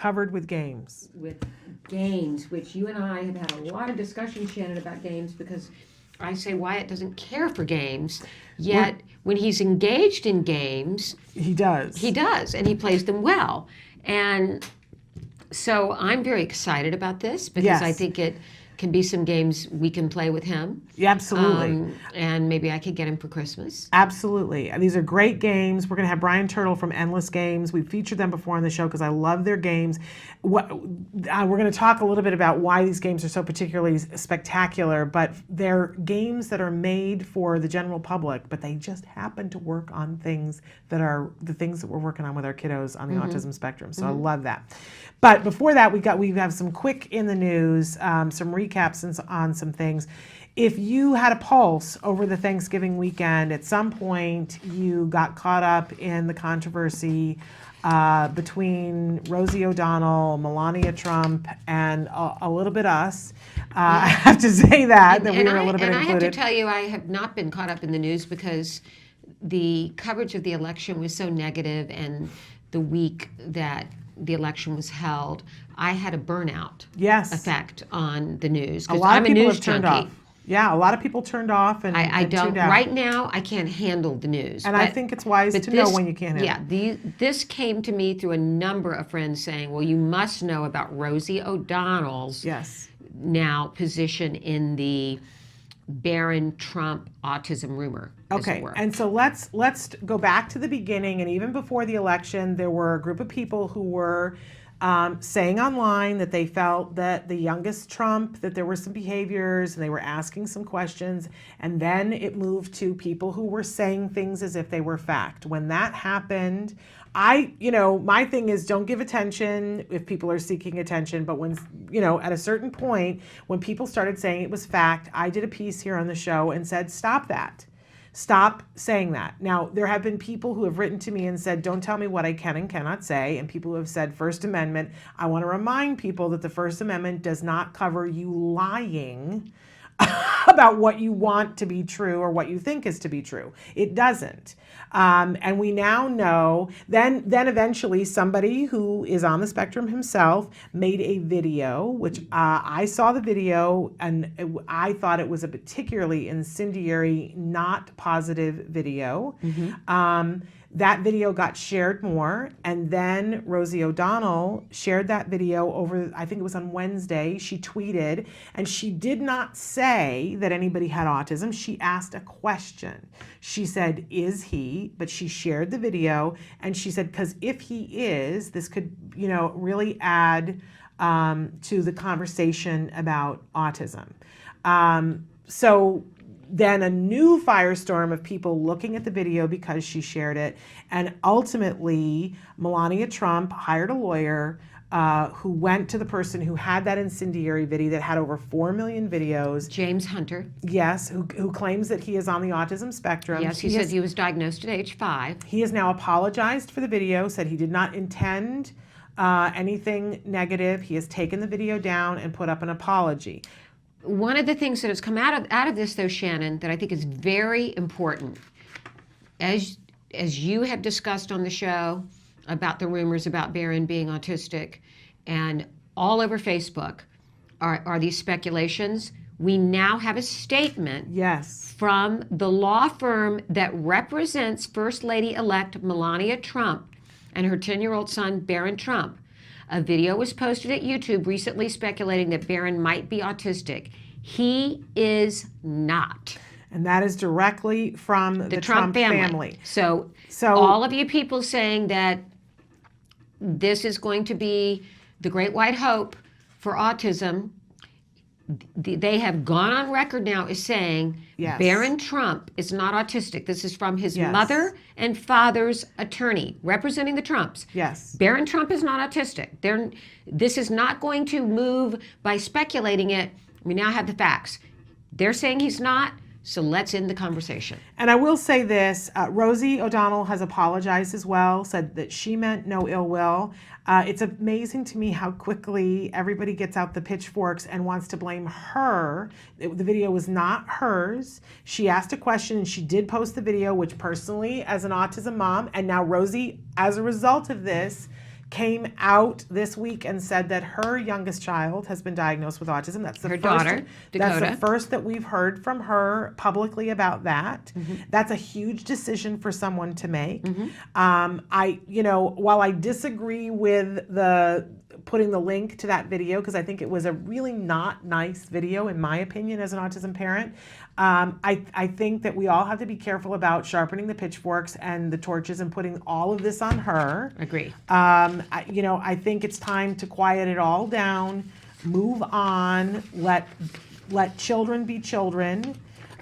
covered with games. With games, which you and I have had a lot of discussion, Shannon, about games, because I say Wyatt doesn't care for games, yet when he's engaged in games, He does. he does, and he plays them well. And so I'm very excited about this because I think it can be some games we can play with him. Yeah, absolutely. And maybe I could get him for Christmas. Absolutely. These are great games. We're going to have Brian Turtle from Endless Games. We've featured them before on the show because I love their games. We're going to talk a little bit about why these games are so particularly spectacular, but they're games that are made for the general public, but they just happen to work on things that are the things that we're working on with our kiddos on the autism spectrum. So I love that. But before that, we have some quick in the news, some recaps on some things. If you had a pulse over the Thanksgiving weekend, at some point you got caught up in the controversy between Rosie O'Donnell, Melania Trump, and a little bit us. I have to say that we were a little bit included. And I have to tell you, I have not been caught up in the news because the coverage of the election was so negative, and the week that the election was held, I had a burnout effect on the news because I'm a news junkie. Yeah, a lot of people turned off and I don't. tuned out. Right now, I can't handle the news. And I think it's wise to know when you can't handle it. Yeah, this came to me through a number of friends saying, well, you must know about Rosie O'Donnell's now position in the Barron Trump autism rumor. Okay, and so let's go back to the beginning, and even before the election, there were a group of people who were saying online that they felt that the youngest Trump, that there were some behaviors, and they were asking some questions, and then it moved to people who were saying things as if they were fact. When that happened, my thing is don't give attention if people are seeking attention, but when, at a certain point, when people started saying it was fact, I did a piece here on the show and said, stop that. Stop saying that. Now, there have been people who have written to me and said, don't tell me what I can and cannot say, and people who have said First Amendment. I want to remind people that the First Amendment does not cover you lying about what you want to be true or what you think is to be true. It doesn't. And we now know, then eventually somebody who is on the spectrum himself made a video, which I saw the video and I thought it was a particularly incendiary, not positive video. That video got shared more, and then Rosie O'Donnell shared that video over, I think it was on Wednesday. She tweeted, and she did not say that anybody had autism. She asked a question. She said, is he? But she shared the video, and she said, because if he is, this could, really add to the conversation about autism. So then a new firestorm of people looking at the video because she shared it. And ultimately, Melania Trump hired a lawyer who went to the person who had that incendiary video that had over 4 million videos. James Hunter. Yes, who claims that he is on the autism spectrum. Yes, he said he was diagnosed at age 5. He has now apologized for the video, said he did not intend anything negative. He has taken the video down and put up an apology. One of the things that has come out of this, though, Shannon, that I think is very important, as you have discussed on the show about the rumors about Barron being autistic, and all over Facebook are these speculations. We now have a statement from the law firm that represents First Lady-elect Melania Trump and her 10-year-old son, Barron Trump. A video was posted at YouTube recently speculating that Barron might be autistic. He is not. And that is directly from the Trump family. So all of you people saying that this is going to be the great white hope for autism, they have gone on record now as saying Barron Trump is not autistic. This is from his mother and father's attorney representing the Trumps. Barron Trump is not autistic. This is not going to move by speculating it. We now have the facts. They're saying he's not, so let's end the conversation. And I will say this, Rosie O'Donnell has apologized as well, said that she meant no ill will. It's amazing to me how quickly everybody gets out the pitchforks and wants to blame her. The video was not hers. She asked a question and she did post the video, which personally, as an autism mom, and now Rosie, as a result of this, came out this week and said that her youngest child has been diagnosed with autism. That's the Her first, daughter, that's Dakota. the first that we've heard from her publicly about that. That's a huge decision for someone to make. While I disagree with putting the link to that video, because I think it was a really not nice video in my opinion as an autism parent, I think that we all have to be careful about sharpening the pitchforks and the torches and putting all of this on her. Agree. I think it's time to quiet it all down, move on, let children be children,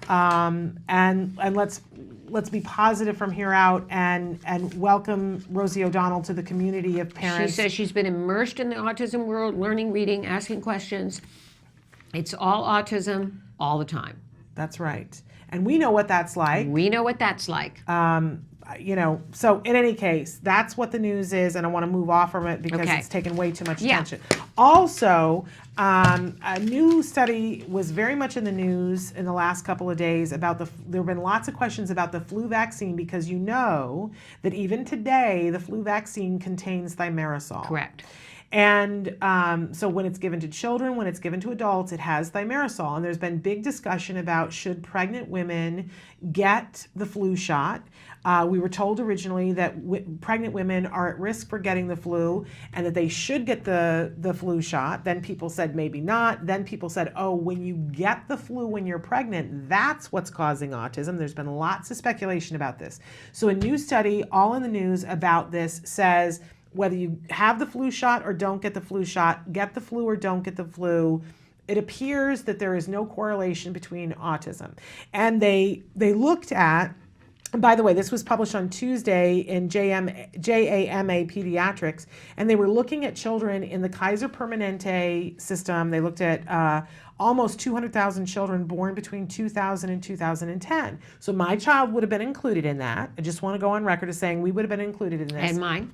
and let's be positive from here out and welcome Rosie O'Donnell to the community of parents. She says she's been immersed in the autism world, learning, reading, asking questions. It's all autism all the time. That's right. And we know what that's like. We know what that's like. So in any case, that's what the news is, and I want to move off from it because Okay. it's taken way too much attention. Also, a new study was very much in the news in the last couple of days about there have been lots of questions about the flu vaccine, because you know that even today the flu vaccine contains thimerosal. Correct. And so when it's given to children, when it's given to adults, it has thimerosal. And there's been big discussion about should pregnant women get the flu shot. We were told originally that pregnant women are at risk for getting the flu and that they should get the flu shot. Then people said maybe not. Then people said, oh, when you get the flu when you're pregnant, that's what's causing autism. There's been lots of speculation about this. So a new study, all in the news about this, says whether you have the flu shot or don't get the flu shot, get the flu or don't get the flu, it appears that there is no correlation between autism. And they looked at, by the way, this was published on Tuesday in JAMA Pediatrics, and they were looking at children in the Kaiser Permanente system. They looked at almost 200,000 children born between 2000 and 2010. So my child would have been included in that. I just want to go on record as saying we would have been included in this. And mine?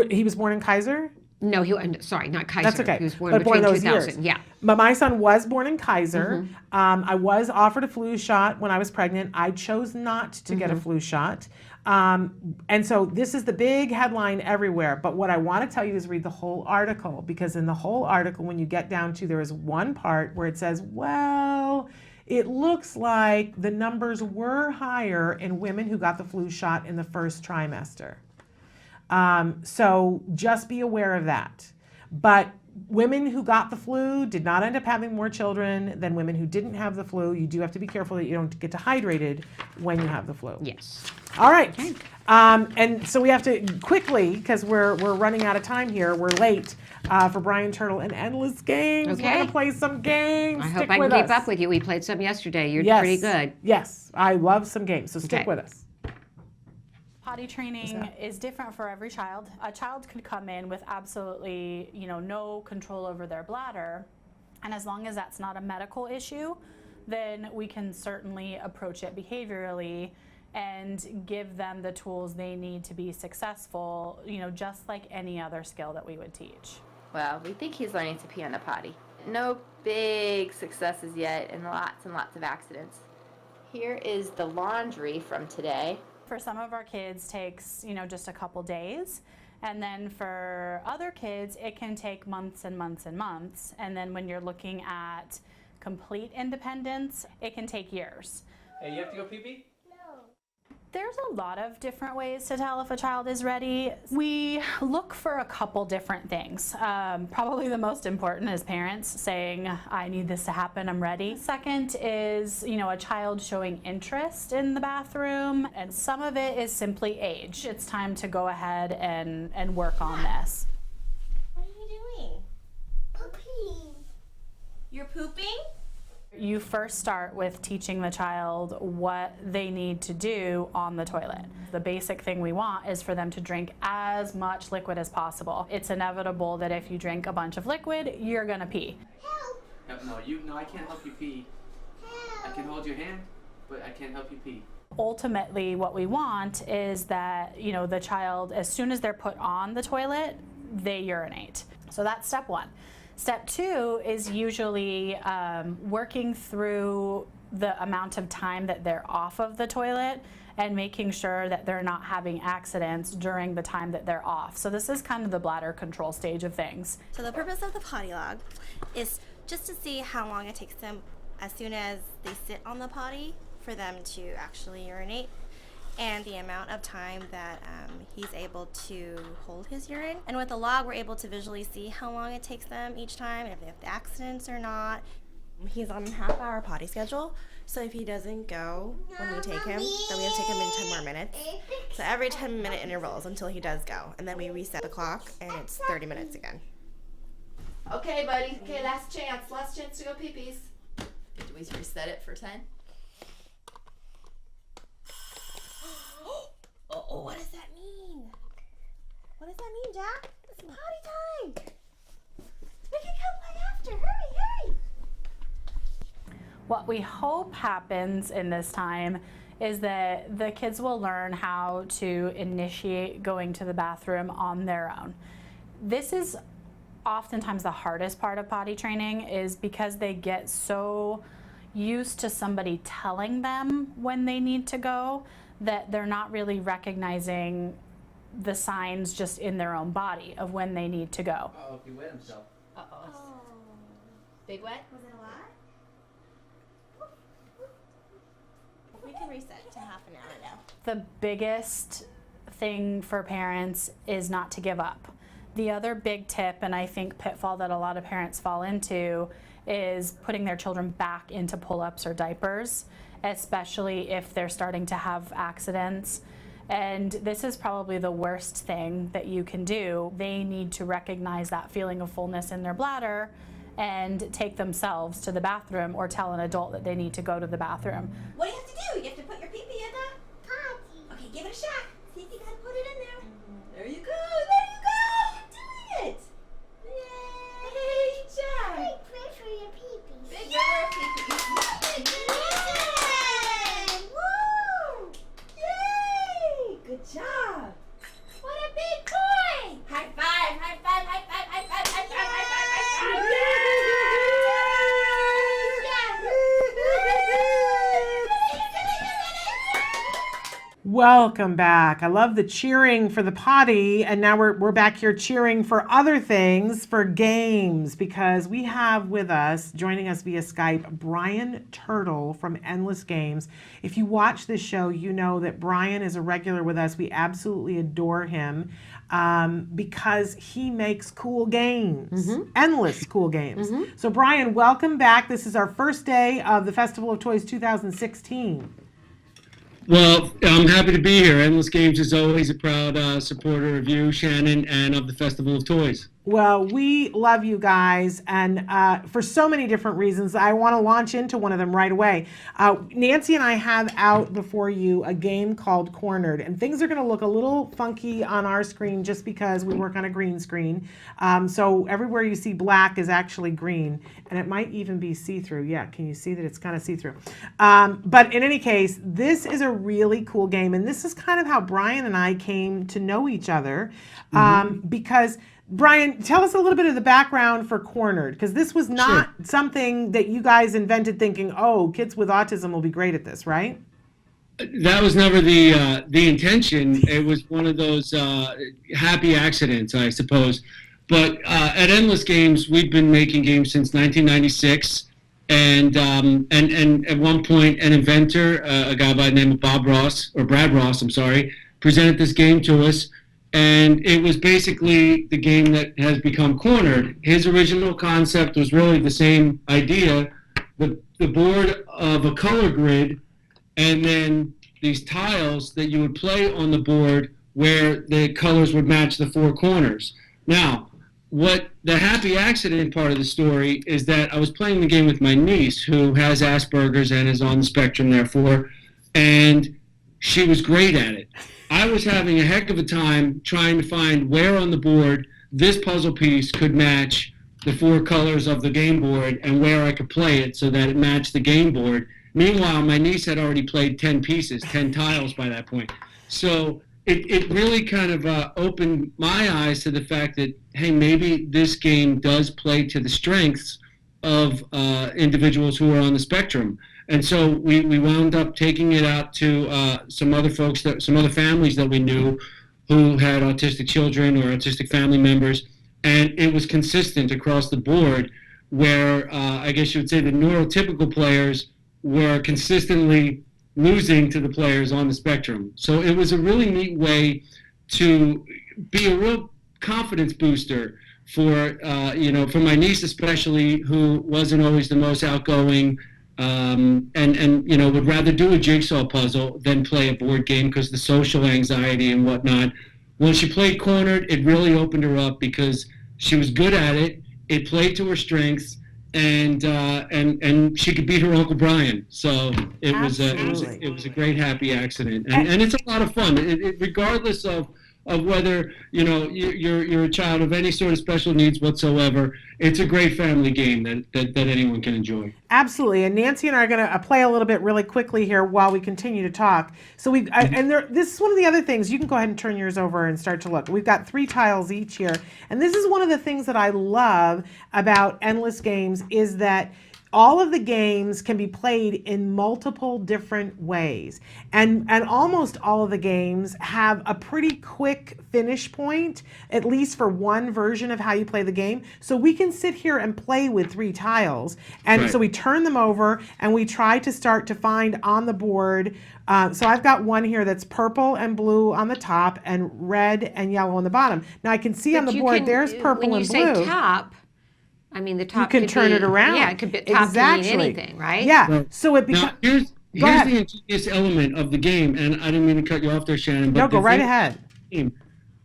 He was born in Kaiser? No, sorry, not Kaiser. That's okay. He was born But between those 2000. years. Yeah. But my son was born in Kaiser. I was offered a flu shot when I was pregnant. I chose not to get a flu shot. And so this is the big headline everywhere. But what I want to tell you is read the whole article, because in the whole article, when you get down to, there is one part where it says, well, it looks like the numbers were higher in women who got the flu shot in the first trimester. So just be aware of that. But women who got the flu did not end up having more children than women who didn't have the flu. You do have to be careful that you don't get dehydrated when you have the flu. Yes. All right. Okay. And so we have to quickly, because we're running out of time here. We're late for Brian Turtle and Endless Games. Okay. We're going to play some games. I hope I can keep up with you. We played some yesterday. You're pretty good. Yes. I love some games. So stick with us. Potty training is different for every child. A child could come in with absolutely, no control over their bladder, and as long as that's not a medical issue, then we can certainly approach it behaviorally and give them the tools they need to be successful, just like any other skill that we would teach. Well, we think he's learning to pee on the potty. No big successes yet, and lots of accidents. Here is the laundry from today. For some of our kids takes, just a couple days. And then for other kids, it can take months and months and months. And then when you're looking at complete independence, it can take years. Hey, you have to go pee-pee? There's a lot of different ways to tell if a child is ready. We look for a couple different things. Probably the most important is parents saying, I need this to happen, I'm ready. Second is, a child showing interest in the bathroom, and some of it is simply age. It's time to go ahead and work on this. What are you doing? Pooping. You're pooping? You first start with teaching the child what they need to do on the toilet. The basic thing we want is for them to drink as much liquid as possible. It's inevitable that if you drink a bunch of liquid, you're gonna pee. Help! No, I can't help you pee. I can hold your hand, but I can't help you pee. Ultimately, what we want is that, the child, as soon as they're put on the toilet, they urinate. So that's step one. Step two is usually working through the amount of time that they're off of the toilet and making sure that they're not having accidents during the time that they're off. So this is kind of the bladder control stage of things. So the purpose of the potty log is just to see how long it takes them as soon as they sit on the potty for them to actually urinate, and the amount of time that he's able to hold his urine. And with the log, we're able to visually see how long it takes them each time and if they have accidents or not. He's on a half-hour potty schedule, so if he doesn't go when we take him, then we have to take him in 10 more minutes. So every 10-minute intervals until he does go, and then we reset the clock, and it's 30 minutes again. Okay, buddy. Okay, last chance to go pee-pees. Do we reset it for 10? Oh, what does that mean? What does that mean, Jack? It's potty time. We can come play after. Hurry. What we hope happens in this time is that the kids will learn how to initiate going to the bathroom on their own. This is oftentimes the hardest part of potty training, is because they get so used to somebody telling them when they need to go that they're not really recognizing the signs just in their own body of when they need to go. Oh, he wet himself. Oh. Big wet? Was it a lot? We can reset to half an hour now. The biggest thing for parents is not to give up. The other big tip, and I think pitfall that a lot of parents fall into, is putting their children back into pull-ups or diapers, especially if they're starting to have accidents. And this is probably the worst thing that you can do. They need to recognize that feeling of fullness in their bladder and take themselves to the bathroom, or tell an adult that they need to go to the bathroom. What do you have to do? You have to put your pee-pee in the potty. Okay, give it a shot. See if you can put it in there. There you go. You're doing it. Yay, Jack. Big prayer for your pee-pee. Big pee-pee. Yay! Woo! Yay! Good job. What a big boy. High five, high five, high five, high five, high five, high five, high five. Welcome back. I love the cheering for the potty, and now we're back here cheering for other things, for games, because we have with us, joining us via Skype, Brian Turtle from Endless Games. If you watch this show, you know that Brian is a regular with us. We absolutely adore him because he makes cool games, endless cool games. So Brian, welcome back. This is our first day of the Festival of Toys 2016. Well, I'm happy to be here. Endless Games is always a proud supporter of you, Shannon, and of the Festival of Toys. Well, we love you guys, and for so many different reasons. I want to launch into one of them right away. Nancy and I have out before you a game called Cornered, and things are going to look a little funky on our screen just because we work on a green screen. So everywhere you see black is actually green, and it might even be see-through. Yeah, can you see that it's kind of see-through? But in any case, this is a really cool game, and this is kind of how Brian and I came to know each other, because Brian, tell us a little bit of the background for Cornered, because this was not something that you guys invented thinking, oh, kids with autism will be great at this, right? That was never the intention. It was one of those happy accidents, I suppose. But at Endless Games, we've been making games since 1996. And at one point, an inventor, a guy by the name of Brad Ross, presented this game to us. And it was basically the game that has become Cornered. His original concept was really the same idea, the board of a color grid, and then these tiles that you would play on the board where the colors would match the four corners. Now, what the happy accident part of the story is that I was playing the game with my niece, who has Asperger's and is on the spectrum, therefore, and she was great at it. I was having a heck of a time trying to find where on the board this puzzle piece could match the four colors of the game board and where I could play it so that it matched the game board. Meanwhile, my niece had already played 10 pieces, 10 tiles by that point. So it really kind of opened my eyes to the fact that, hey, maybe this game does play to the strengths of individuals who are on the spectrum. And so we wound up taking it out to some other families that we knew who had autistic children or autistic family members, and it was consistent across the board. Where I guess you would say the neurotypical players were consistently losing to the players on the spectrum. So it was a really neat way to be a real confidence booster for for my niece especially, who wasn't always the most outgoing, and would rather do a jigsaw puzzle than play a board game because the social anxiety and whatnot. When she played Cornered, it really opened her up because she was good at it. It played to her strengths, and she could beat her Uncle Brian. So it was a great happy accident, and it's a lot of fun. Regardless of whether you're a child of any sort of special needs whatsoever, it's a great family game that anyone can enjoy. Absolutely, and Nancy and I are going to play a little bit really quickly here while we continue to talk. So this is one of the other things. You can go ahead and turn yours over and start to look. We've got 3 tiles each here, and this is one of the things that I love about Endless Games is that all of the games can be played in multiple different ways. And almost all of the games have a pretty quick finish point, at least for one version of how you play the game. So we can sit here and play with 3 tiles. And Right. so we turn them over and we try to start to find on the board. So I've got one here that's purple and blue on the top and red and yellow on the bottom. Now I can see on the board there's purple when and you blue. say top, I mean the top You can could turn be, it around. Yeah, it could be top can mean anything, right? Yeah. Right. So it Now, becomes. here's ahead. the ingenious element of the game, and I didn't mean to cut you off there, Shannon. But No, go the right thing- ahead.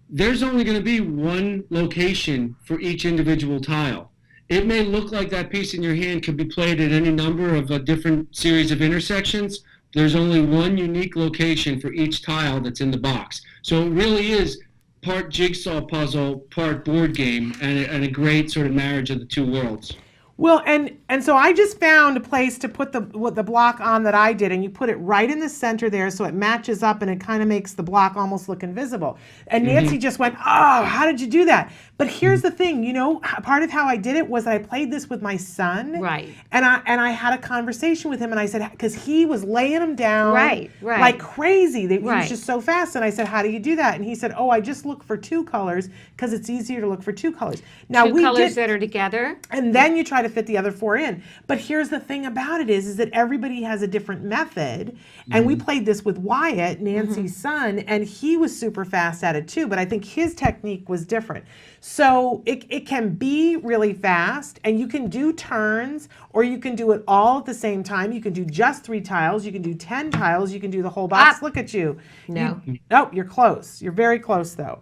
There's only going to be one location for each individual tile. It may look like that piece in your hand could be played at any number of a different series of intersections. There's only one unique location for each tile that's in the box. So it really is part jigsaw puzzle, part board game, and a great sort of marriage of the two worlds. Well, and so I just found a place to put the block on that I did, and you put it right in the center there, so it matches up, and it kind of makes the block almost look invisible. And Nancy just went, "Oh, how did you do that?" But here's the thing, part of how I did it was I played this with my son, Right. And I had a conversation with him, and I said, because he was laying them down, Right. like crazy. He Right. was just so fast, and I said, "How do you do that?" And he said, "Oh, I just look for 2 colors because it's easier to look for 2 colors." Now 2 colors that are together. and then you try to fit the other 4 in. But here's the thing about it is that everybody has a different method. And we played this with Wyatt, Nancy's son, and he was super fast at it too. But I think his technique was different. So it can be really fast, and you can do turns, or you can do it all at the same time. You can do just 3 tiles. You can do 10 tiles. You can do the whole box. Look at you. No. You're close. You're very close though.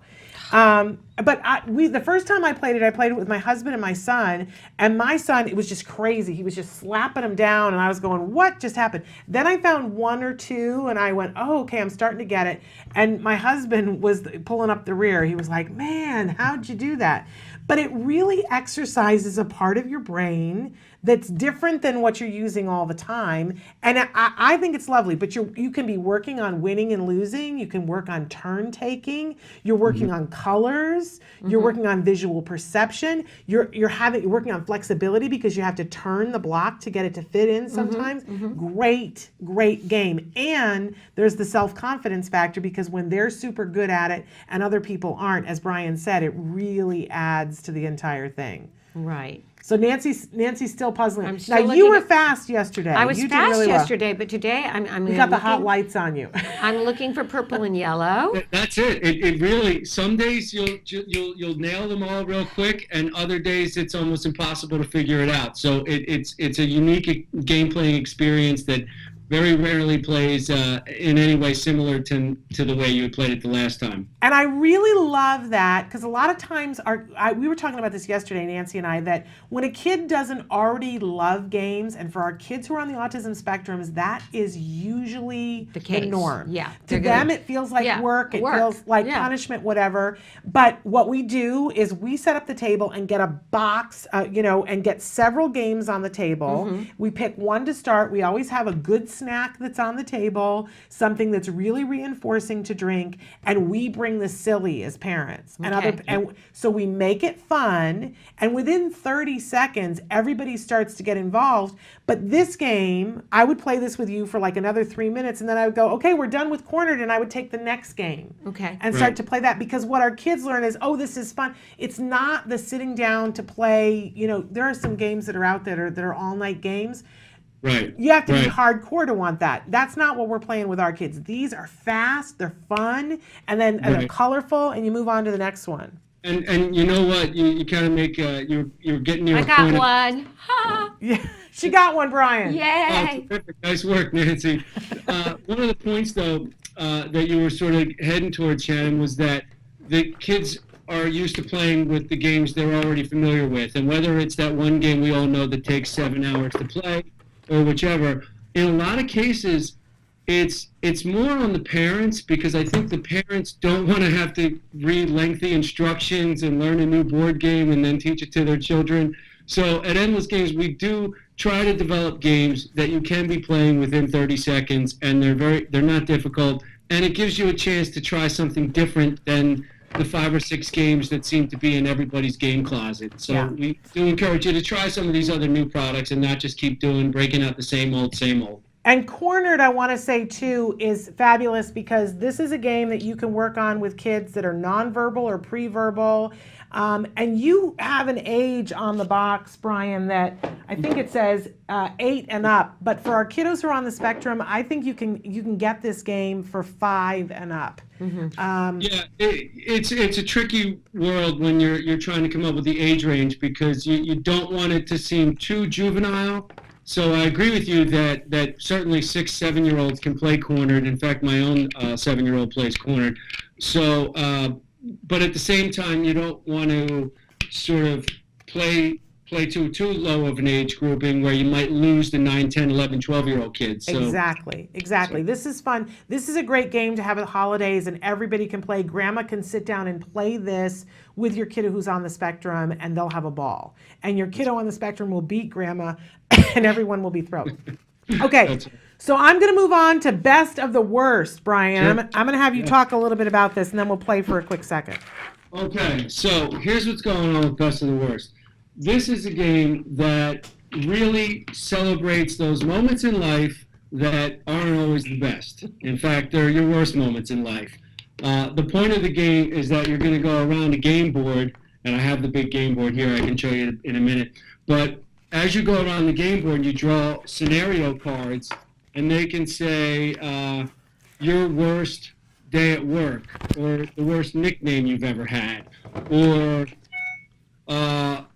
But the first time I played it with my husband and my son, and my son, it was just crazy. He was just slapping them down, and I was going, "What just happened?" Then I found 1 or 2, and I went, "Oh, okay, I'm starting to get it." And my husband was pulling up the rear. He was like, "Man, how'd you do that?" But it really exercises a part of your brain that's different than what you're using all the time. And I think it's lovely, but you can be working on winning and losing. You can work on turn taking. You're working on colors. You're working on visual perception. You're working on flexibility because you have to turn the block to get it to fit in sometimes. Great game. And there's the self-confidence factor because when they're super good at it and other people aren't, as Brian said, it really adds to the entire thing. Right. So Nancy's still puzzling. I'm still Now looking you were at- fast yesterday. I was You did fast really well. yesterday, but today I'm You got the hot looking- lights on you. I'm looking for purple and yellow. That's it. It really. Some days you'll nail them all real quick, and other days it's almost impossible to figure it out. So it's a unique game playing experience that very rarely plays in any way similar to the way you had played it the last time. And I really love that because a lot of times we were talking about this yesterday, Nancy and I, that when a kid doesn't already love games, and for our kids who are on the autism spectrums, that is usually The case. norm. Yeah, To they're gonna- them, it feels like Yeah, work. It work. feels like Yeah. punishment, whatever. But what we do is we set up the table and get a box, and get several games on the table. We pick one to start. We always have a good snack that's on the table, something that's really reinforcing to drink, and we bring the silly as parents. Okay. And so we make it fun, and within 30 seconds, everybody starts to get involved. But this game, I would play this with you for like another 3 minutes, and then I would go, okay, we're done with Cornered, and I would take the next game. Okay. And start Right. to play that, because what our kids learn is, oh, this is fun. It's not the sitting down to play, there are some games that are out there that are all night games. Right. You have to be Right. hardcore to want that. That's not what we're playing with our kids. These are fast, they're fun, and they're Right. colorful, and you move on to the next one. And you know what? You kind of make you're getting your I got point. one. Ha! Yeah, she got one, Brian. Oh, Yay! terrific. Nice work, Nancy. One of the points, though, that you were sort of heading towards, Shannon, was that the kids are used to playing with the games they're already familiar with. And whether it's that one game we all know that takes 7 hours to play or whichever, in a lot of cases, it's more on the parents, because I think the parents don't want to have to read lengthy instructions and learn a new board game and then teach it to their children. So at Endless Games, we do try to develop games that you can be playing within 30 seconds, and they're not difficult, and it gives you a chance to try something different than the 5 or 6 games that seem to be in everybody's game closet. So Yeah. we do encourage you to try some of these other new products and not just keep breaking out the same old, same old. And Cornered, I want to say too, is fabulous, because this is a game that you can work on with kids that are nonverbal or pre-verbal. And you have an age on the box, Brian, that I think it says 8 and up. But for our kiddos who are on the spectrum, I think you can get this game for 5 and up. Yeah, it's a tricky world when you're trying to come up with the age range, because you don't want it to seem too juvenile. So I agree with you that certainly 6, 7-year-olds can play Cornered. In fact, my own 7-year-old plays Cornered. So, but at the same time, you don't want to sort of play to too low of an age grouping where you might lose the 9, 10, 11, 12-year-old kids. So, Exactly. This is fun. This is a great game to have at holidays, and everybody can play. Grandma can sit down and play this with your kiddo who's on the spectrum, and they'll have a ball. And your kiddo on the spectrum will beat Grandma, and everyone will be thrilled. Okay, That's- so I'm going to move on to best of the worst, Brian. Sure. I'm going to have you talk a little bit about this, and then we'll play for a quick second. Okay, so here's what's going on with Best of the Worst. This is a game that really celebrates those moments in life that aren't always the best. In fact, they're your worst moments in life. The point of the game is that you're going to go around a game board, and I have the big game board here. I can show you in a minute. But as you go around the game board, you draw scenario cards, and they can say your worst day at work, or the worst nickname you've ever had, or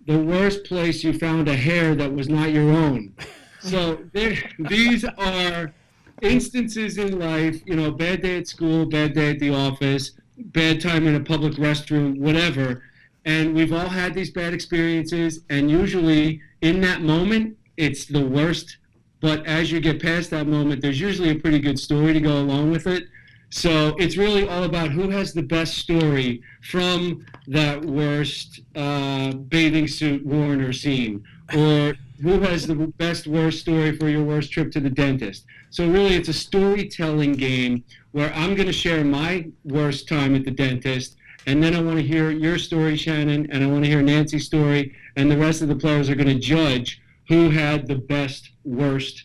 the worst place you found a hair that was not your own. So these are instances in life, bad day at school, bad day at the office, bad time in a public restroom, whatever. And we've all had these bad experiences, and usually in that moment, it's the worst. But as you get past that moment, there's usually a pretty good story to go along with it. So it's really all about who has the best story from that worst bathing suit worn or seen, or who has the best worst story for your worst trip to the dentist. So really, it's a storytelling game where I'm going to share my worst time at the dentist, and then I want to hear your story, Shannon, and I want to hear Nancy's story, and the rest of the players are going to judge who had the best worst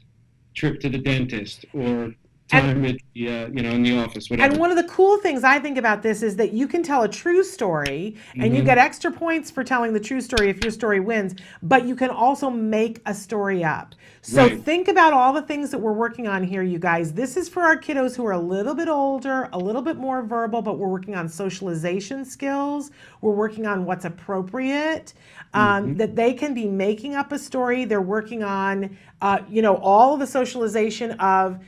trip to the dentist or time at the, in the office, whatever. And one of the cool things I think about this is that you can tell a true story, and you get extra points for telling the true story if your story wins, but you can also make a story up. So Right. think about all the things that we're working on here, you guys. This is for our kiddos who are a little bit older, a little bit more verbal, but we're working on socialization skills. We're working on what's appropriate, that they can be making up a story. They're working on, all of the socialization of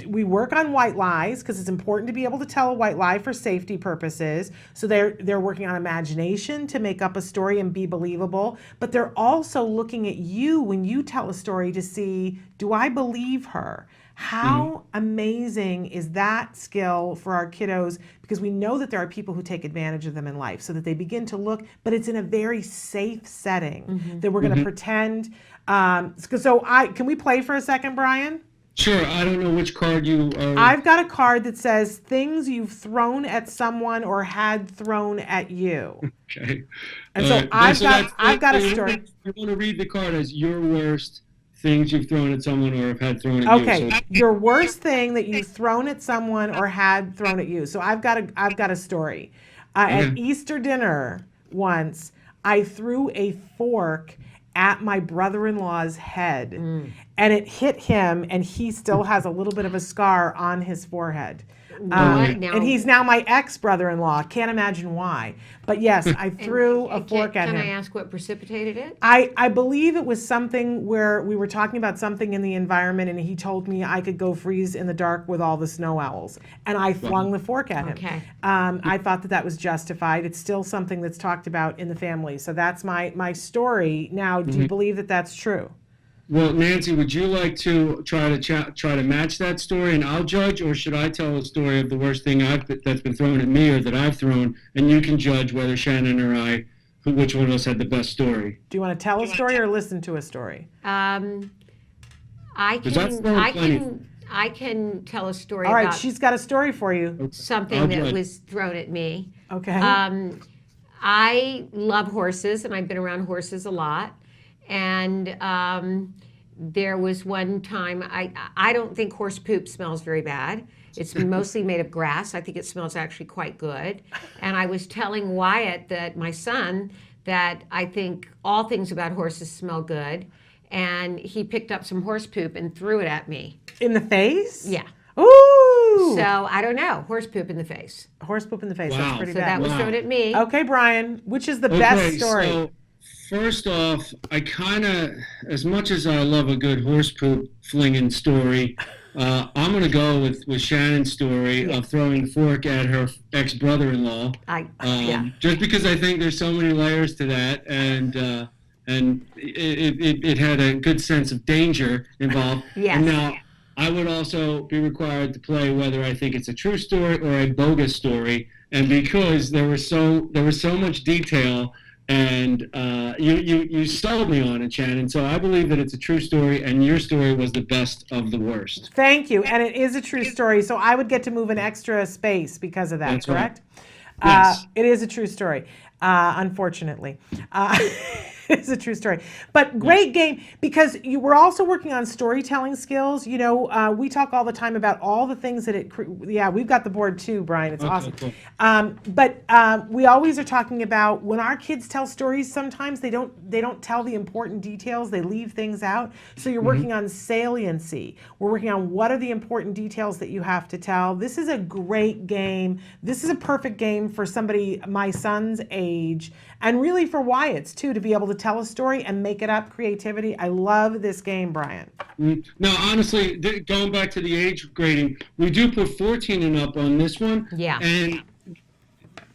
we work on white lies, because it's important to be able to tell a white lie for safety purposes. So they're working on imagination to make up a story and be believable. But they're also looking at you when you tell a story to see, do I believe her? How amazing is that skill for our kiddos? Because we know that there are people who take advantage of them in life, so that they begin to look, but it's in a very safe setting that we're going to pretend. Can we play for a second, Brian? Sure. I don't know which card you are. I've got a card that says things you've thrown at someone or had thrown at you. Okay. And All so right. I've got a you story. You want to read the card as your worst things you've thrown at someone or have had thrown at Okay, you. So, your worst thing that you've thrown at someone or had thrown at you. So I've got a story. At Okay. Easter dinner once, I threw a fork at my brother-in-law's head, and it hit him, and he still has a little bit of a scar on his forehead. What now? And he's now my ex-brother-in-law. Can't imagine why. But yes, I threw a fork at Can him. I ask what precipitated it? I believe it was something where we were talking about something in the environment, and he told me I could go freeze in the dark with all the snow owls, and I flung the fork at him. Okay. I thought that was justified. It's still something that's talked about in the family, so that's my story. Now, do you believe that that's true? well, Nancy, would you like to try to match that story, and I'll judge, or should I tell a story of the worst thing that's been thrown at me or that I've thrown, and you can judge whether Shannon or I, which one of us had the best story? Do you want to tell a story or listen to a story? I Because I've can, thrown I plenty. can, I can tell a story All right, about she's got a story for you. something I'll that judge. was thrown at me. Okay. I love horses, and I've been around horses a lot. And there was one time, I don't think horse poop smells very bad. It's mostly made of grass. I think it smells actually quite good. And I was telling Wyatt, that my son, that I think all things about horses smell good. And he picked up some horse poop and threw it at me. In the face? Yeah. Ooh. So I don't know, horse poop in the face. Horse poop in the face. Wow. That's pretty So that bad. was Wow. thrown at me. Okay, Brian, which is the best story? So first off, I kind of, as much as I love a good horse poop flinging story, I'm going to go with Shannon's story of throwing the fork at her ex-brother-in-law. Yeah. Just because I think there's so many layers to that, and it had a good sense of danger involved. Yes. And now I would also be required to play whether I think it's a true story or a bogus story, and because there was so much detail, and you sold me on it, Shannon. So I believe that it's a true story, and your story was the best of the worst. Thank you. And it is a true story. So I would get to move an extra space because of that, That's right. correct? Yes. It is a true story, unfortunately. It's a true story. But great game, because you were also working on storytelling skills. You know, we talk all the time about all the things that we've got the board too, Brian. It's Okay, awesome. cool. But we always are talking about when our kids tell stories, sometimes they don't tell the important details. They leave things out. So you're working on saliency. We're working on what are the important details that you have to tell. This is a great game. This is a perfect game for somebody my son's age, and really for Wyatt's too, to be able to tell a story and make it up. Creativity. I love this game, Brian. Now, honestly, going back to the age grading, we do put 14 and up on this one. Yeah. And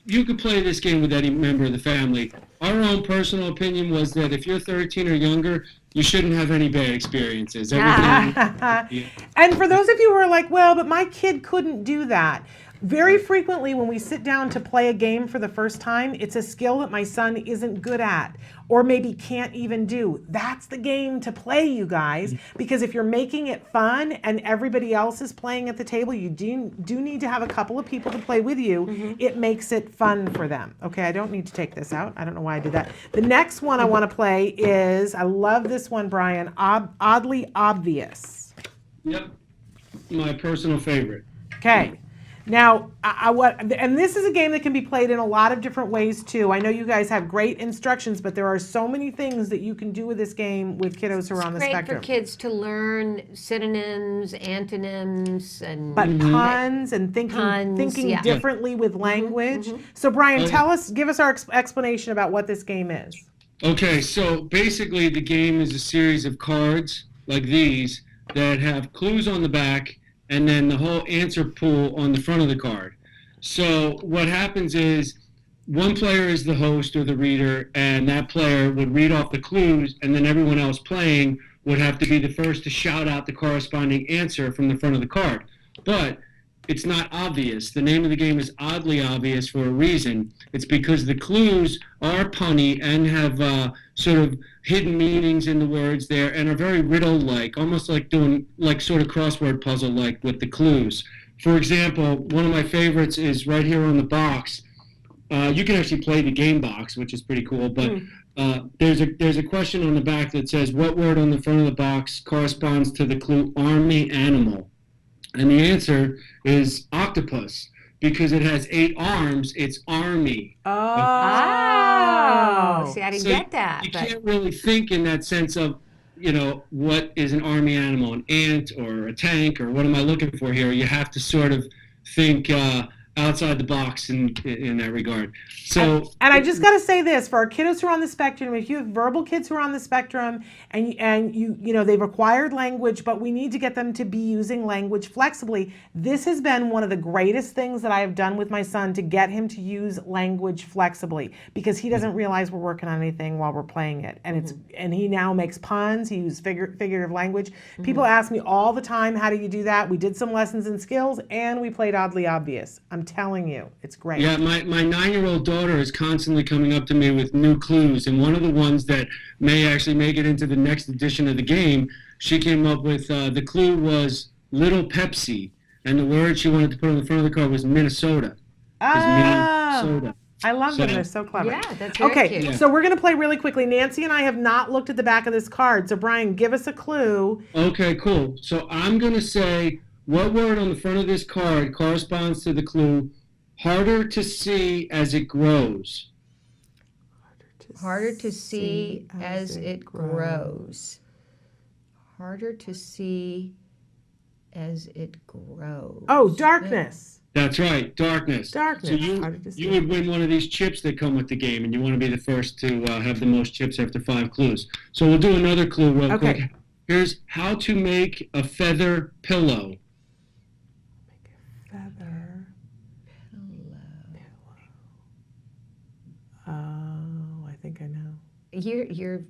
you could play this game with any member of the family. Our own personal opinion was that if you're 13 or younger, you shouldn't have any bad experiences. Everything. And for those of you who are like, well, but my kid couldn't do that. Very frequently when we sit down to play a game for the first time, it's a skill that my son isn't good at or maybe can't even do. That's the game to play, you guys, because if you're making it fun and everybody else is playing at the table, you do need to have a couple of people to play with you. It makes it fun for them. Okay, I don't need to take this out. I don't know why I did that. The next one I want to play is, I love this one, Brian, Oddly Obvious. Yep. My personal favorite. Okay. Now, and this is a game that can be played in a lot of different ways too. I know you guys have great instructions, but there are so many things that you can do with this game with kiddos who are on the Great spectrum. for kids to learn synonyms, antonyms, and But puns and thinking yeah. differently with language. So, Brian, give us our explanation about what this game is. Okay, so basically the game is a series of cards like these that have clues on the back and then the whole answer pool on the front of the card. So what happens is one player is the host or the reader, and that player would read off the clues, and then everyone else playing would have to be the first to shout out the corresponding answer from the front of the card. But it's not obvious. The name of the game is Oddly Obvious for a reason. It's because the clues are punny and have sort of hidden meanings in the words there and are very riddle-like, almost like doing like sort of crossword puzzle-like with the clues. For example, one of my favorites is right here on the box. You can actually play the game box, which is pretty cool, but there's a question on the back that says, what word on the front of the box corresponds to the clue army animal? And the answer is octopus, because it has 8 arms. It's army. Oh, see, I didn't So get that. You But can't really think in that sense of, what is an army animal, an ant or a tank, or what am I looking for here? You have to sort of think outside the box in that regard. So, and I just got to say this for our kiddos who are on the spectrum. If you have verbal kids who are on the spectrum, and they've acquired language, but we need to get them to be using language flexibly. This has been one of the greatest things that I have done with my son to get him to use language flexibly, because he doesn't realize we're working on anything while we're playing it, and he now makes puns. He uses figurative language. People ask me all the time, how do you do that? We did some lessons in skills, and we played Oddly Obvious. I'm telling you, it's great. Yeah, my 9-year-old daughter is constantly coming up to me with new clues, and one of the ones that may actually make it into the next edition of the game, she came up with, the clue was Little Pepsi, and the word she wanted to put on the front of the card was Minnesota. Minnesota. I love them. They're so clever. yeah, that's very Okay, cute. so we're going to play really quickly. Nancy and I have not looked at the back of this card, so Brian, give us a clue. Okay, cool. So I'm going to say, what word on the front of this card corresponds to the clue harder to see as it grows? Harder to see as it grows. Harder to see as it grows. Oh, darkness. That's right, darkness. Darkness. So Harder to see. you would win one of these chips that come with the game, and you want to be the first to have the most chips after 5 clues. So we'll do another clue real quick. Here's how to make a feather pillow. Feather. Oh, I think I know. You're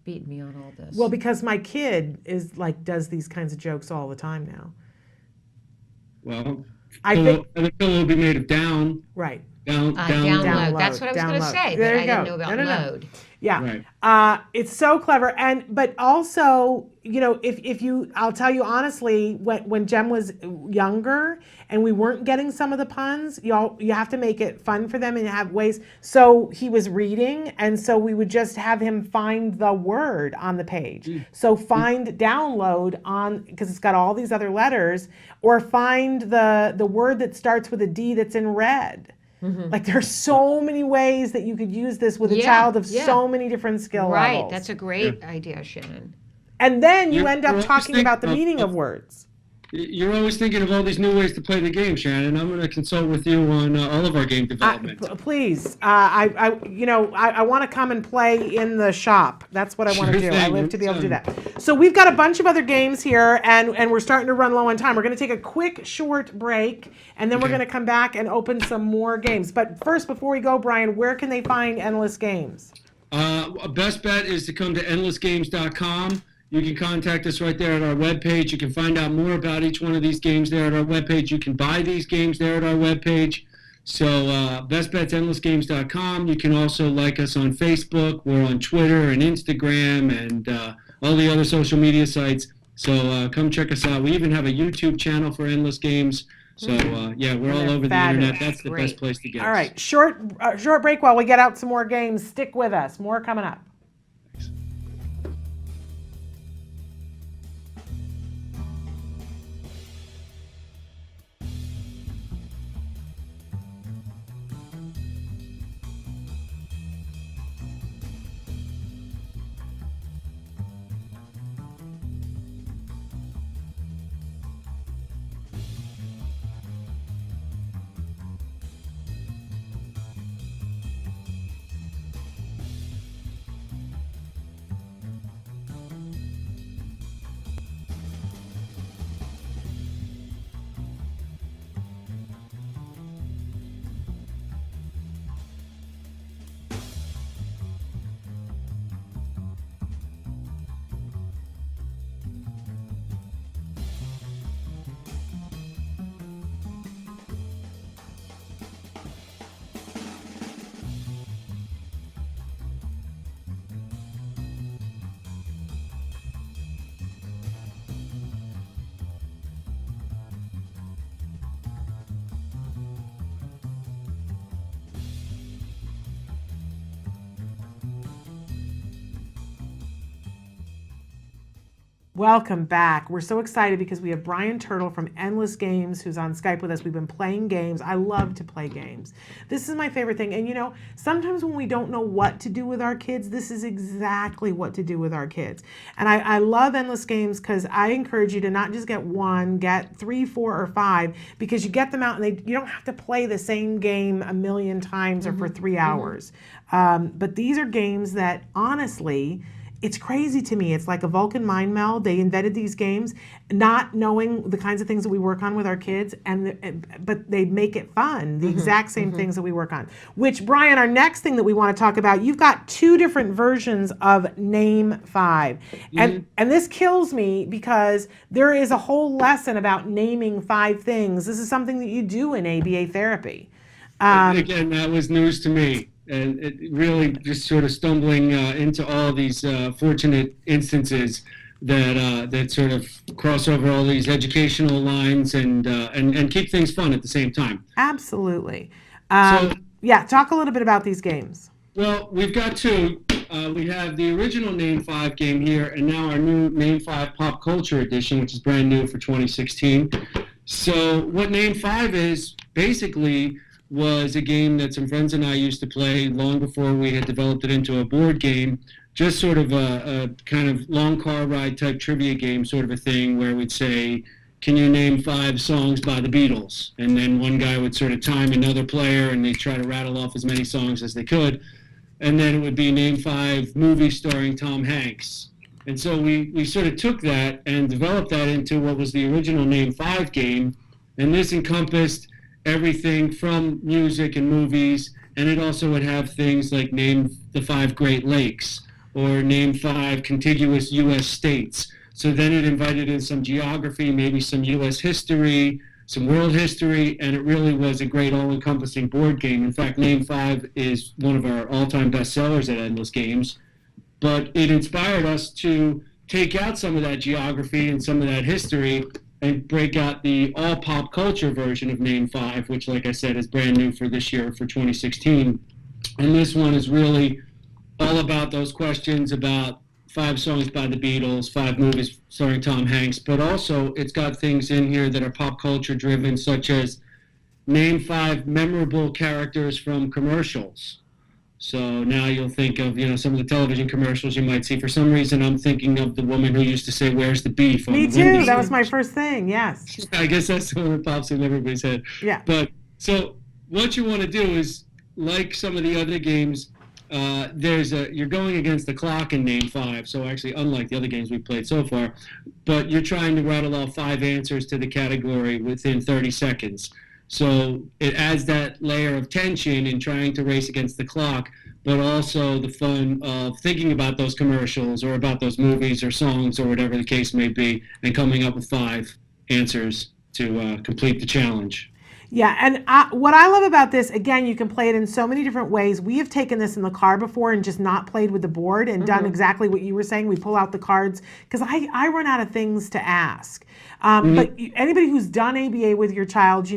beating me on all this. Well, because my kid does these kinds of jokes all the time now. Well, I the pillow will be made of down. Right. download. Download. That's what I was going to Download. say, There but I you didn't go. know about No. load. Yeah. Right. It's so clever. But also, if you, I'll tell you honestly, when Jem was younger and we weren't getting some of the puns, you have to make it fun for them and have ways. So he was reading, and so we would just have him find the word on the page. So find download on, because it's got all these other letters, or find the word that starts with a D that's in red. Like there's so many ways that you could use this with a child of so many different skill Right, levels. that's a great idea, Shannon. And then you end up always talking think about the meaning of words. You're always thinking of all these new ways to play the game, Shannon. I'm going to consult with you on all of our game development. Please, I want to come and play in the shop. That's what I want to Sure do. I thing, live to be able to do anytime. that. So we've got a bunch of other games here, and we're starting to run low on time. We're going to take a quick, short break, and then we're going to come back and open some more games. But first, before we go, Brian, where can they find Endless Games? Best bet is to come to endlessgames.com. You can contact us right there at our webpage. You can find out more about each one of these games there at our webpage. You can buy these games there at our webpage. So best bet's endlessgames.com. You can also like us on Facebook. We're on Twitter and Instagram and all the other social media sites. So come check us out. We even have a YouTube channel for Endless Games. So we're all over the internet. That's the best place to get us. All right, short break while we get out some more games. Stick with us. More coming up. Welcome back. We're so excited because we have Brian Turtle from Endless Games who's on Skype with us. We've been playing games. I love to play games. This is my favorite thing. And you know, sometimes when we don't know what to do with our kids, this is exactly what to do with our kids. And I love Endless Games because I encourage you to not just get one, get 3, 4, or 5, because you get them out and you don't have to play the same game a million times or for 3 hours. But these are games that honestly, it's crazy to me. It's like a Vulcan mind meld. They invented these games not knowing the kinds of things that we work on with our kids, but they make it fun, the exact same things that we work on. Which, Brian, our next thing that we want to talk about, you've got 2 different versions of Name 5. And this kills me because there is a whole lesson about naming 5 things. This is something that you do in ABA therapy. Again, that was news to me. And it really just sort of stumbling into all these fortunate instances that sort of cross over all these educational lines and keep things fun at the same time. Absolutely. So, yeah, talk a little bit about these games. Well, we've got 2. We have the original Name 5 game here, and now our new Name 5 Pop Culture Edition, which is brand new for 2016. So what Name 5 is, basically, was a game that some friends and I used to play long before we had developed it into a board game, just sort of a kind of long car ride type trivia game sort of a thing where we'd say, can you name 5 songs by the Beatles? And then one guy would sort of time another player and they'd try to rattle off as many songs as they could. And then it would be name 5 movies starring Tom Hanks. And so we sort of took that and developed that into what was the original Name 5 game. And this encompassed everything from music and movies, and it also would have things like name the 5 Great Lakes or name 5 contiguous U.S. states. So then it invited in some geography, maybe some U.S. history, some world history, and it really was a great all-encompassing board game. In fact, Name 5 is one of our all-time bestsellers at Endless Games, but it inspired us to take out some of that geography and some of that history and break out the all pop culture version of Name 5, which, like I said, is brand new for this year, for 2016. And this one is really all about those questions about 5 songs by the Beatles, 5 movies starring Tom Hanks, but also it's got things in here that are pop culture driven, such as name 5 memorable characters from commercials. So now you'll think of, some of the television commercials you might see. For some reason, I'm thinking of the woman who used to say, "Where's the beef?" Me too. That was my first thing. Yes. I guess that's the one that pops in everybody's head. Yeah. But so what you want to do is, like some of the other games, you're going against the clock in Name 5. So actually, unlike the other games we've played so far, but you're trying to rattle off 5 answers to the category within 30 seconds. So it adds that layer of tension in trying to race against the clock, but also the fun of thinking about those commercials or about those movies or songs or whatever the case may be, and coming up with 5 answers to complete the challenge. Yeah, and what I love about this, again, you can play it in so many different ways. We have taken this in the car before and just not played with the board and done exactly what you were saying. We pull out the cards because I run out of things to ask. But anybody who's done ABA with your child,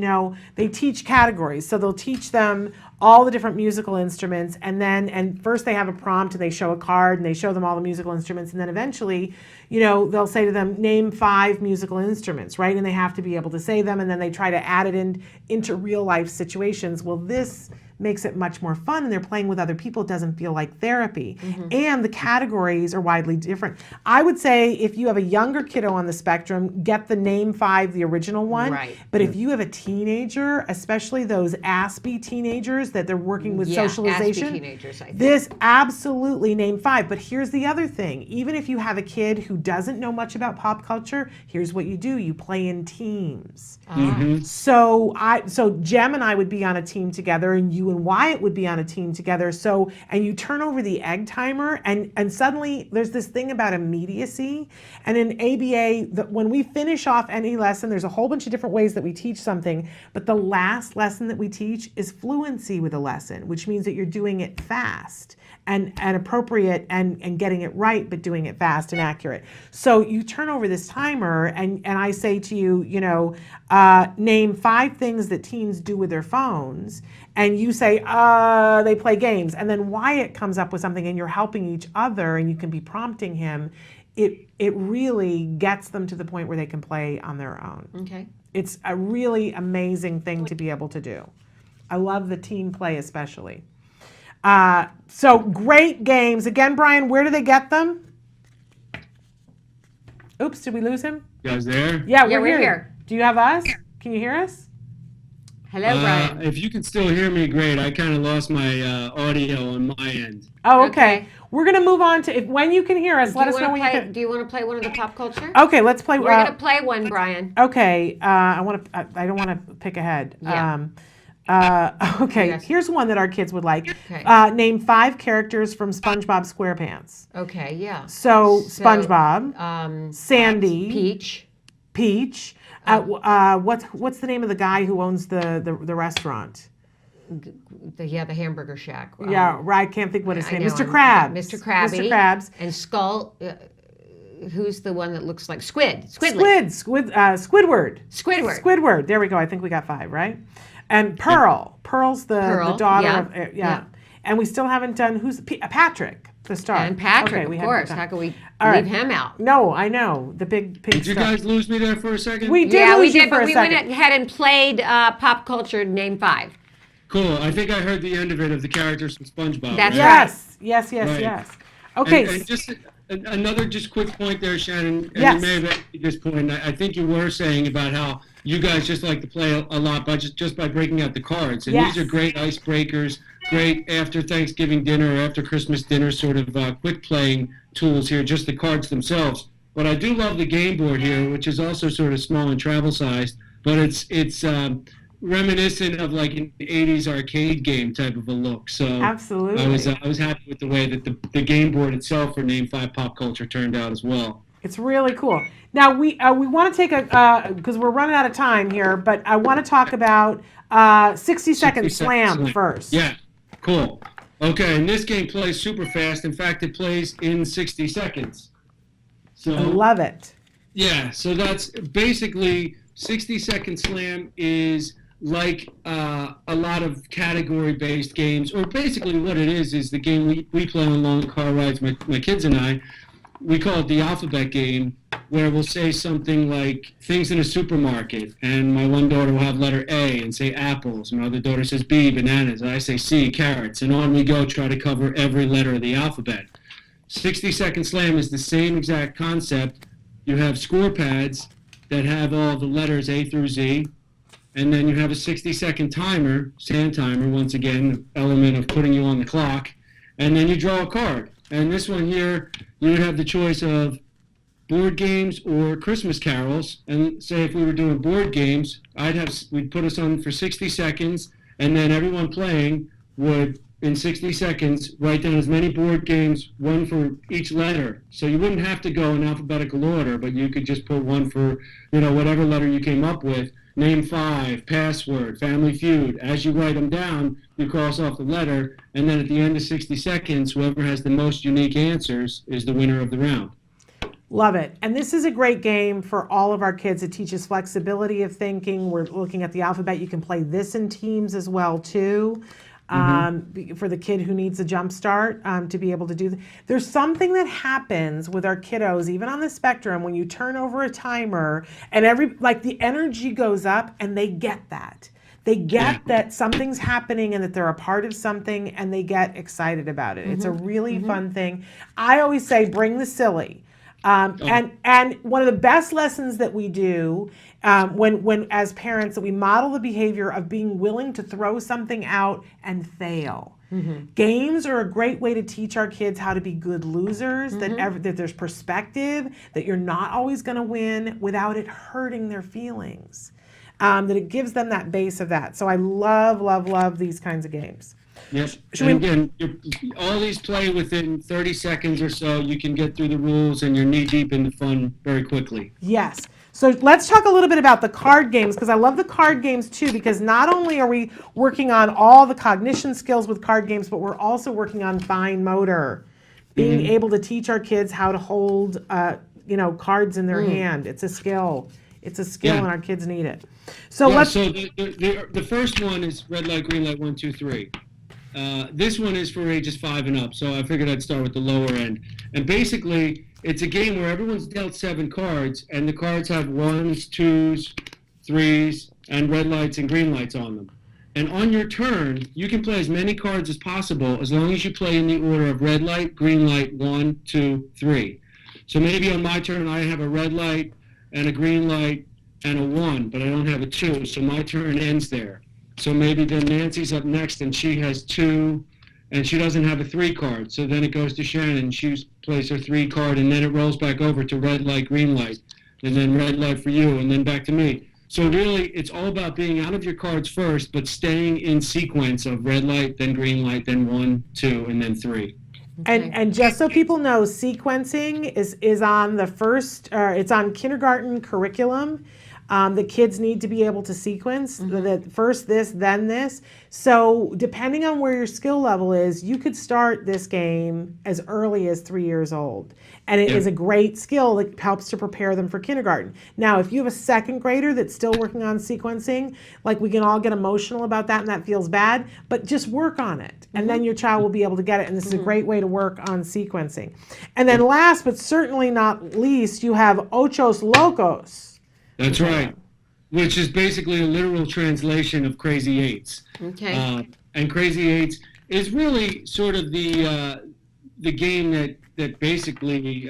they teach categories. So they'll teach them all the different musical instruments, and first they have a prompt and they show a card and they show them all the musical instruments, and then eventually, they'll say to them, name 5 musical instruments, right? And they have to be able to say them, and then they try to add it into real life situations. Well, this makes it much more fun, and they're playing with other people. It doesn't feel like therapy. And the categories are widely different. I would say if you have a younger kiddo on the spectrum, get the Name 5, the original one. Right. But if you have a teenager, especially those Aspie teenagers that they're working with socialization, Aspie teenagers, I think. this absolutely Name 5. But here's the other thing. Even if you have a kid who doesn't know much about pop culture, here's what you do. You play in teams. So Jem and I would be on a team together, and you and Wyatt would be on a team together. And you turn over the egg timer, and suddenly there's this thing about immediacy. And in ABA, when we finish off any lesson, there's a whole bunch of different ways that we teach something. But the last lesson that we teach is fluency with a lesson, which means that you're doing it fast and appropriate and getting it right, but doing it fast and accurate. So you turn over this timer, and I say to you, name 5 things that teens do with their phones, and you say, they play games. And then Wyatt comes up with something, and you're helping each other, and you can be prompting him it really gets them to the point where they can play on their own. Okay. It's a really amazing thing to be able to do. I love the team play especially. So great games. Again, Brian, where do they get them? Oops, did we lose him? You guys there? Yeah, Yeah, we're we're here. here. Do you have us? Can you hear us? Hello, Brian. If you can still hear me, great. I kind of lost my audio on my end. Oh, okay. Okay. We're gonna move on to when you can hear us. Let us know when you can. Do you want to play one of the pop culture? Okay, let's play. We're gonna play one, Brian. Okay, I don't want to pick ahead. Yeah. Okay, Yes. here's one that our kids would like. Okay. Name 5 characters from SpongeBob SquarePants. Okay. Yeah. So SpongeBob, Sandy, Peach. Peach. What's the name of the guy who owns the restaurant? The Hamburger Shack. Yeah, right. I can't think what his I name. know, Mr. Krabs. Mr. Krabby. Mr. Krabs. And Skull. Who's the one that looks like Squidly. Squidward. Squidward. Squidward. There we go. I think we got 5, right? And Pearl. Pearl's the daughter yeah, of yeah. And we still haven't done Patrick, the star. And Patrick, Okay, of haven't course. done- How can we All right. leave him out? No, I know the big Did you star. guys lose me there for a second? We did Yeah, we lose you did, for but a we second. went ahead and played pop culture name 5. Cool. I think I heard the end of it of the characters from SpongeBob. That's right? Yes. Right. Yes. Okay. And just another just quick point there, Shannon. And Yes. you may have made this point. I think you were saying about how you guys just like to play a lot by just by breaking out the cards. And Yes. these are great icebreakers, great after Thanksgiving dinner or after Christmas dinner sort of quick playing tools here, just the cards themselves. But I do love the game board here, which is also sort of small and travel sized, but it's reminiscent of like an 80s arcade game type of a look. So Absolutely. I was happy with the way that the game board itself for Name 5 Pop Culture turned out as well. It's really cool. Now we want to take because we're running out of time here, but I want to talk about 60-second slam first. Yeah, cool. Okay, and this game plays super fast. In fact, it plays in 60 seconds. So I love it. yeah, so that's basically 60-second slam is like a lot of category-based games, or basically what it is the game we play on long car rides, my kids and I. We call it the alphabet game, where we'll say something like things in a supermarket, and my one daughter will have letter A and say apples, my other daughter says B, bananas, and I say C, carrots, and on we go, try to cover every letter of the alphabet. 60-second slam is the same exact concept. You have score pads that have all the letters A through Z, and then you have a 60-second timer, sand timer, once again, element of putting you on the clock, and then you draw a card. And this one here, you would have the choice of board games or Christmas carols. And say if we were doing board games, we'd put us on for 60 seconds, and then everyone playing would, in 60 seconds, write down as many board games, one for each letter. So you wouldn't have to go in alphabetical order, but you could just put one for, whatever letter you came up with. Name 5, password, Family Feud. As you write them down, you cross off the letter, and then at the end of 60 seconds, whoever has the most unique answers is the winner of the round. Love it. And this is a great game for all of our kids. It teaches flexibility of thinking. We're looking at the alphabet. You can play this in teams as well, too. For the kid who needs a jump start to be able to do. There's something that happens with our kiddos, even on the spectrum, when you turn over a timer and the energy goes up and they get that. They get that something's happening and that they're a part of something and they get excited about it. It's a really fun thing. I always say, bring the silly. And one of the best lessons that we do when as parents, that we model the behavior of being willing to throw something out and fail. Games are a great way to teach our kids how to be good losers, that there's perspective, that you're not always going to win without it hurting their feelings, that it gives them that base of that. So I love these kinds of games. Yes. And again, all these play within 30 seconds or so. You can get through the rules, and you're knee deep in the fun very quickly. Yes. So let's talk a little bit about the card games, because I love the card games too, because not only are we working on all the cognition skills with card games, but we're also working on fine motor, being able to teach our kids how to hold, cards in their hand. It's a skill. It's a skill, and our kids need it. So Yeah, let's. so the first one is red light, green light, 1, 2, 3. This one is for ages 5 and up, so I figured I'd start with the lower end. And basically, it's a game where everyone's dealt 7 cards, and the cards have 1s, 2s, 3s, and red lights and green lights on them. And on your turn, you can play as many cards as possible as long as you play in the order of red light, green light, 1, 2, 3. So maybe on my turn, I have a red light and a green light and a 1, but I don't have a 2, so my turn ends there. So maybe then Nancy's up next, and she has 2, and she doesn't have a 3 card. So then it goes to Shannon. She plays her 3 card, and then it rolls back over to red light, green light, and then red light for you, and then back to me. So really, it's all about being out of your cards first, but staying in sequence of red light, then green light, then 1, 2, and then 3. And just so people know, sequencing is on the first, it's on kindergarten curriculum. The kids need to be able to sequence the first this, then this. So depending on where your skill level is, you could start this game as early as 3 years old. And it is a great skill that helps to prepare them for kindergarten. Now, if you have a second grader that's still working on sequencing, like we can all get emotional about that and that feels bad, but just work on it. And then your child will be able to get it. And this is a great way to work on sequencing. And then last, but certainly not least, you have Ochos Locos. That's right, which is basically a literal translation of Crazy Eights. Okay. And Crazy Eights is really sort of the game that basically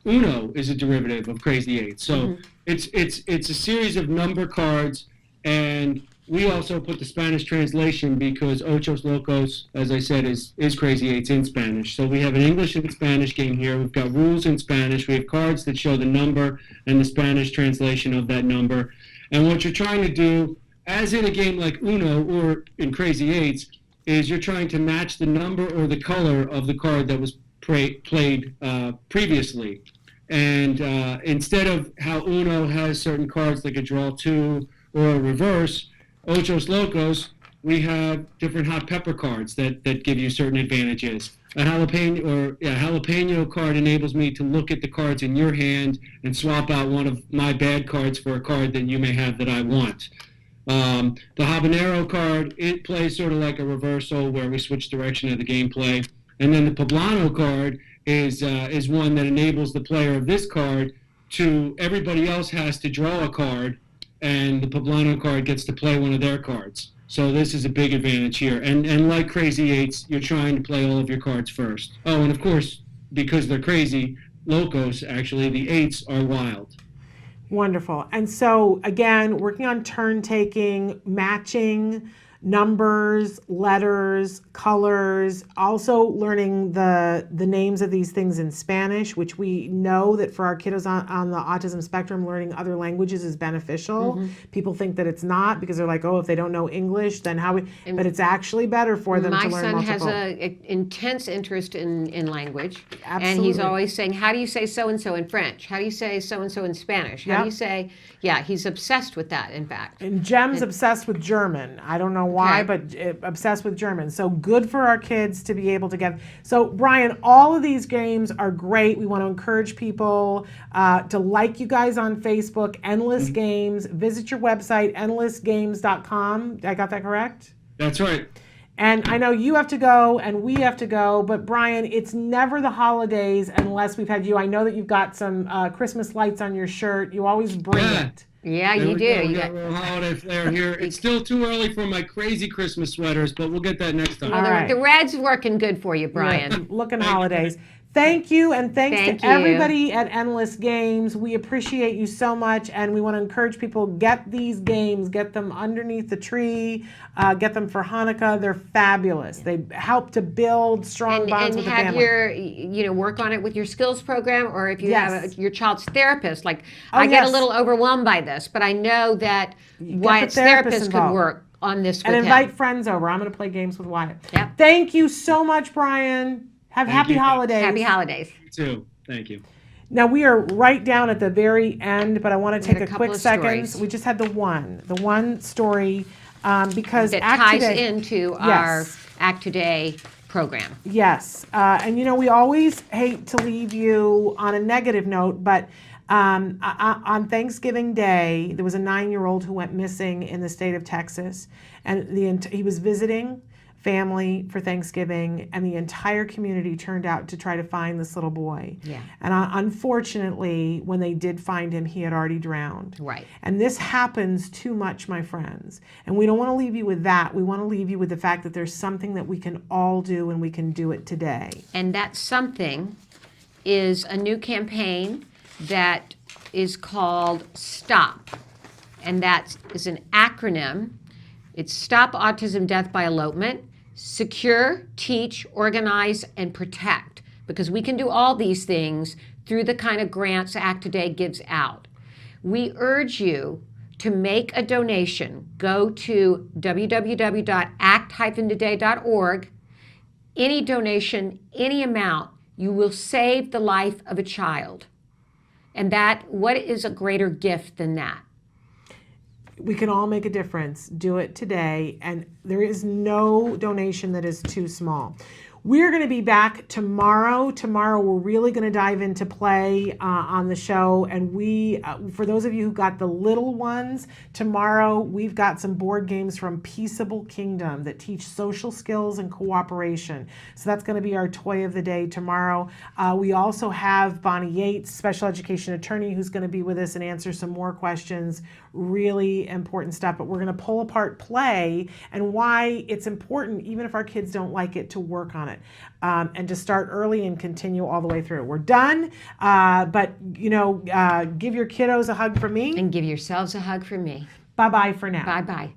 Uno is a derivative of Crazy Eights. So it's a series of number cards, and we also put the Spanish translation because Ochos Locos, as I said, is Crazy Eights in Spanish. So we have an English and Spanish game here. We've got rules in Spanish. We have cards that show the number and the Spanish translation of that number. And what you're trying to do, as in a game like Uno or in Crazy Eights, is you're trying to match the number or the color of the card that was played previously. And instead of how Uno has certain cards that could draw 2 or a reverse, Ochos Locos, we have different hot pepper cards that give you certain advantages. A jalapeno card enables me to look at the cards in your hand and swap out one of my bad cards for a card that you may have that I want. The habanero card, it plays sort of like a reversal where we switch direction of the gameplay. And then the poblano card is one that enables the player of this card to, everybody else has to draw a card, and the poblano card gets to play one of their cards. So this is a big advantage here. And like Crazy Eights, you're trying to play all of your cards first. Oh, and of course, because they're crazy, locos, actually, the 8s are wild. Wonderful. And so, again, working on turn taking, matching numbers, letters, colors, also learning the names of these things in Spanish, which we know that for our kiddos on the autism spectrum, learning other languages is beneficial. People think that it's not because they're like, oh, if they don't know English, then how but it's actually better for them to learn multiple. My son has an intense interest in language. Absolutely. And he's always saying, how do you say so-and-so in French? How do you say so-and-so in Spanish? How do you say, he's obsessed with that, in fact. And Jem's obsessed with German. I don't know why, but obsessed with German. So good for our kids to be able to get. So Brian, all of these games are great. We want to encourage people to like you guys on Facebook, Endless Games. Visit your website, endlessgames.com. I got that correct? That's right. And I know you have to go and we have to go, but Brian, it's never the holidays unless we've had you. I know that you've got some Christmas lights on your shirt. You always bring it. Yeah, There you we do. go. We got a little holiday flair here. It's still too early for my crazy Christmas sweaters, but we'll get that next time. All right. The red's working good for you, Brian. Looking holidays. Thank you, and thanks to everybody at Endless Games. We appreciate you so much, and we want to encourage people, get these games, get them underneath the tree, get them for Hanukkah. They're fabulous. They help to build strong bonds with the family. And have work on it with your skills program, or if you have your child's therapist. Like, Oh, I get a yes. little overwhelmed by this, but I know that Wyatt's the therapist therapist could involved. work on this And with invite him. friends over. I'm going to play games with Wyatt. Yep. Thank you so much, Brian. Have happy you. holidays. Happy holidays. You too. Thank you. Now we are right down at the very end, but I want to take had a a couple quick of seconds. stories. We just had the one story because That Act ties Today- into Yes. our Act Today program. Yes, and we always hate to leave you on a negative note, but on Thanksgiving Day, there was a 9-year-old who went missing in the state of Texas, and he was visiting family for Thanksgiving, and the entire community turned out to try to find this little boy. Yeah. And unfortunately, when they did find him, he had already drowned. Right. And this happens too much, my friends. And we don't want to leave you with that. We want to leave you with the fact that there's something that we can all do, and we can do it today. And that something is a new campaign that is called STOP. And that is an acronym. It's Stop Autism Death by Elopement, Secure, Teach, Organize, and Protect. Because we can do all these things through the kind of grants Act Today gives out. We urge you to make a donation. Go to www.act-today.org. Any donation, any amount, you will save the life of a child. And that, what is a greater gift than that? We can all make a difference. Do it today, and there is no donation that is too small. We're going to be back tomorrow. Tomorrow, we're really going to dive into play on the show. And for those of you who got the little ones, tomorrow we've got some board games from Peaceable Kingdom that teach social skills and cooperation. So that's going to be our toy of the day tomorrow. We also have Bonnie Yates, special education attorney, who's going to be with us and answer some more questions. Really important stuff. But we're going to pull apart play and why it's important, even if our kids don't like it, to work on it. And to start early and continue all the way through. We're done, but give your kiddos a hug from me. And give yourselves a hug from me. Bye-bye for now. Bye-bye.